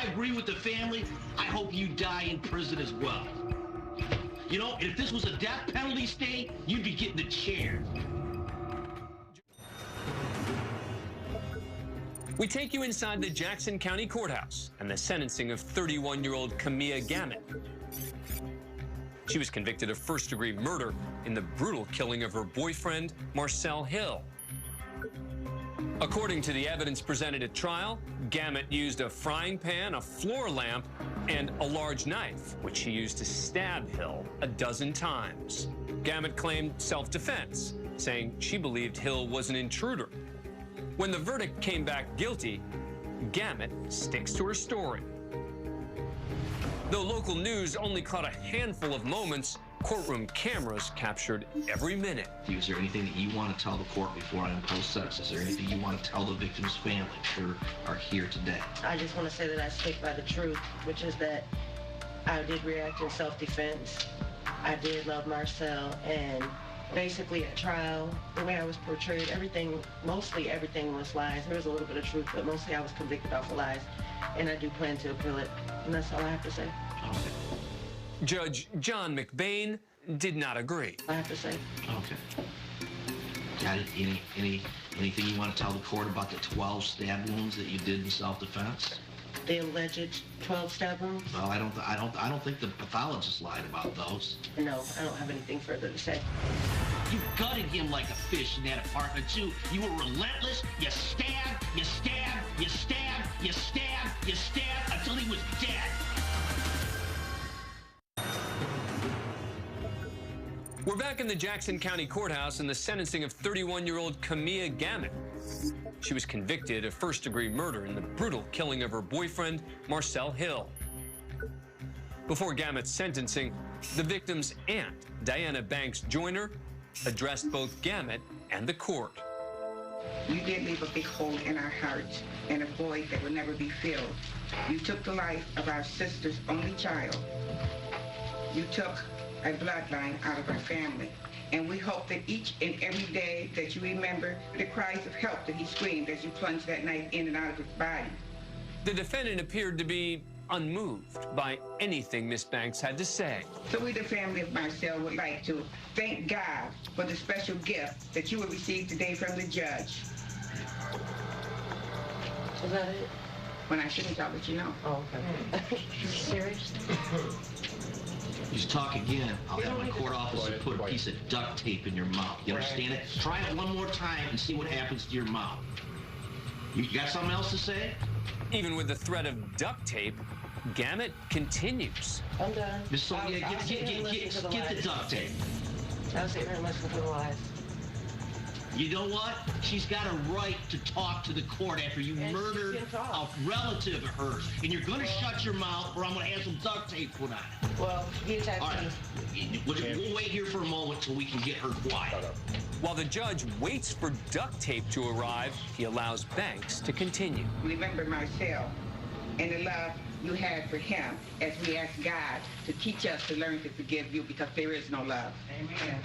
agree with the family. I hope you die in prison as well. You know, if this was a death penalty state, you'd be getting the chair. We take you inside the Jackson County Courthouse and the sentencing of 31-year-old Camilla Gamet. She was convicted of first-degree murder in the brutal killing of her boyfriend, Marcel Hill. According to the evidence presented at trial, Gamet used a frying pan, a floor lamp, and a large knife, which she used to stab Hill a dozen times. Gamet claimed self-defense, saying she believed Hill was an intruder. When the verdict came back guilty, Gamet sticks to her story. Though local news only caught a handful of moments, courtroom cameras captured every minute. Is there anything that you want to tell the court before I impose sentence? Is there anything you want to tell the victim's family who are here today? I just want to say that I stick by the truth, which is that I did react in self-defense. I did love Marcel, and basically at trial, the way I was portrayed, mostly everything was lies. There was a little bit of truth, but mostly I was convicted off of lies, and I do plan to appeal it, and that's all I have to say. Okay. Judge John McBain did not agree. I have to say. Okay. Got anything you want to tell the court about the 12 stab wounds that you did in self-defense? The alleged 12 stab wounds? Well, I don't think the pathologist lied about those. No, I don't have anything further to say. You gutted him like a fish in that apartment, too. You were relentless. You stabbed, you stabbed, you stabbed, you stabbed, you stabbed until he was dead. We're back in the Jackson County Courthouse in the sentencing of 31-year-old Camilla Gamet. She was convicted of first-degree murder in the brutal killing of her boyfriend, Marcel Hill. Before Gamet's sentencing, the victim's aunt, Diana Banks Joyner, addressed both Gamet and the court. You did leave a big hole in our hearts and a void that will never be filled. You took the life of our sister's only child. You took a bloodline out of our family. And we hope that each and every day that you remember the cries of help that he screamed as you plunged that knife in and out of his body. The defendant appeared to be unmoved by anything Miss Banks had to say. So we, the family of Marcel, would like to thank God for the special gift that you will receive today from the judge. Is that it? When I finish, I'll let you know. Oh, okay. Serious? You talk again, I'll have my court officer put a piece of duct tape in your mouth. You understand it? Try it one more time and see what happens to your mouth. You got something else to say? Even with the threat of duct tape, Gamet continues. I'm done. Miss Sonia, get the duct tape. I'll sit here and listen to the lies. You know what? She's got a right to talk to the court after you murdered a relative of hers. And you're going to shut your mouth or I'm going to have some duct tape put on it. Well, you type All right. We'll wait here for a moment till we can get her quiet. While the judge waits for duct tape to arrive, he allows Banks to continue. Remember Marcel and the love you had for him as we ask God to teach us to learn to forgive you because there is no love. Amen.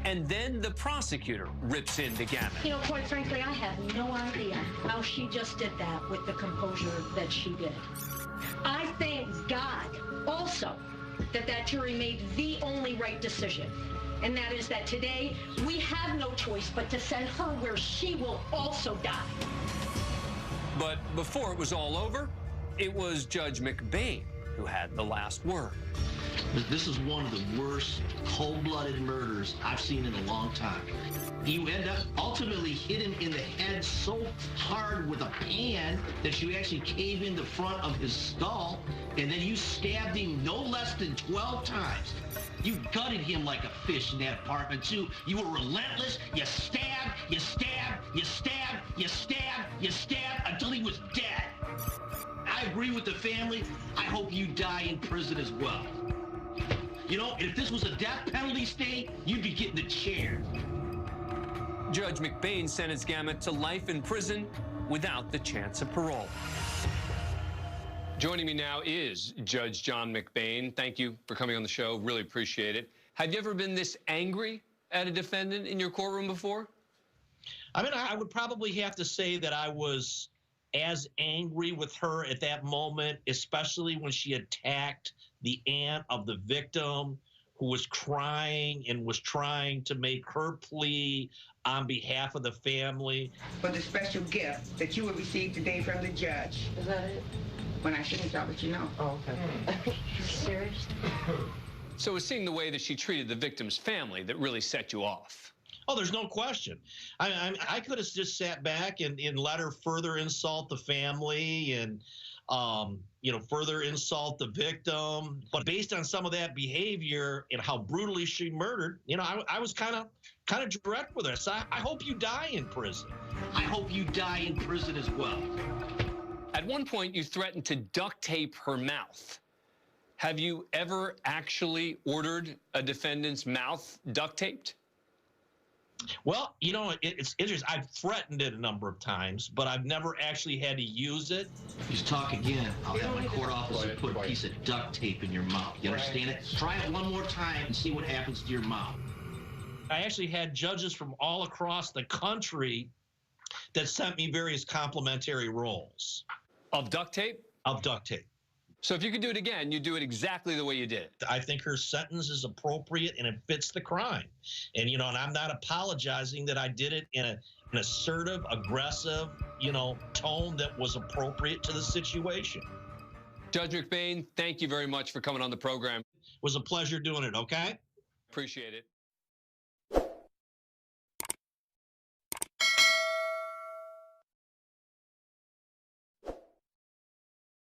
And then the prosecutor rips into Gamet. You know, quite frankly, I have no idea how she just did that with the composure that she did. I thank God also that jury made the only right decision. And that is that today we have no choice but to send her where she will also die. But before it was all over, it was Judge McBain who had the last word. This is one of the worst cold-blooded murders I've seen in a long time. You end up ultimately hit him in the head so hard with a pan that you actually cave in the front of his skull, and then you stabbed him no less than 12 times. You gutted him like a fish in that apartment, too. You were relentless. You stabbed, you stabbed, you stabbed, you stabbed, you stabbed until he was dead. I agree with the family. I hope you die in prison as well. You know, if this was a death penalty state, you'd be getting the chair. Judge McBain sentenced Gamet to life in prison without the chance of parole. Joining me now is Judge John McBain. Thank you for coming on the show. Really appreciate it. Have you ever been this angry at a defendant in your courtroom before? I mean, I would probably have to say that I was as angry with her at that moment, especially when she attacked the aunt of the victim who was crying and was trying to make her plea on behalf of the family. For the special gift that you will receive today from the judge. Is that it? When I finish, I'll let you know. Oh, okay. Serious? So it's seeing the way that she treated the victim's family that really set you off. Oh, there's no question. I could have just sat back and let her further insult the family and, further insult the victim. But based on some of that behavior and how brutally she murdered, I was kind of direct with her. So I hope you die in prison. I hope you die in prison as well. At one point, you threatened to duct tape her mouth. Have you ever actually ordered a defendant's mouth duct taped? Well, it's interesting. I've threatened it a number of times, but I've never actually had to use it. If you talk again, I'll have my court officer put a piece of duct tape in your mouth. You understand it? Try it one more time and see what happens to your mouth. I actually had judges from all across the country that sent me various complimentary rolls. Of duct tape? Of duct tape. So if you could do it again, you'd do it exactly the way you did it. I think her sentence is appropriate and it fits the crime. And, and I'm not apologizing that I did it in an assertive, aggressive, tone that was appropriate to the situation. Judge McBain, thank you very much for coming on the program. It was a pleasure doing it, okay? Appreciate it.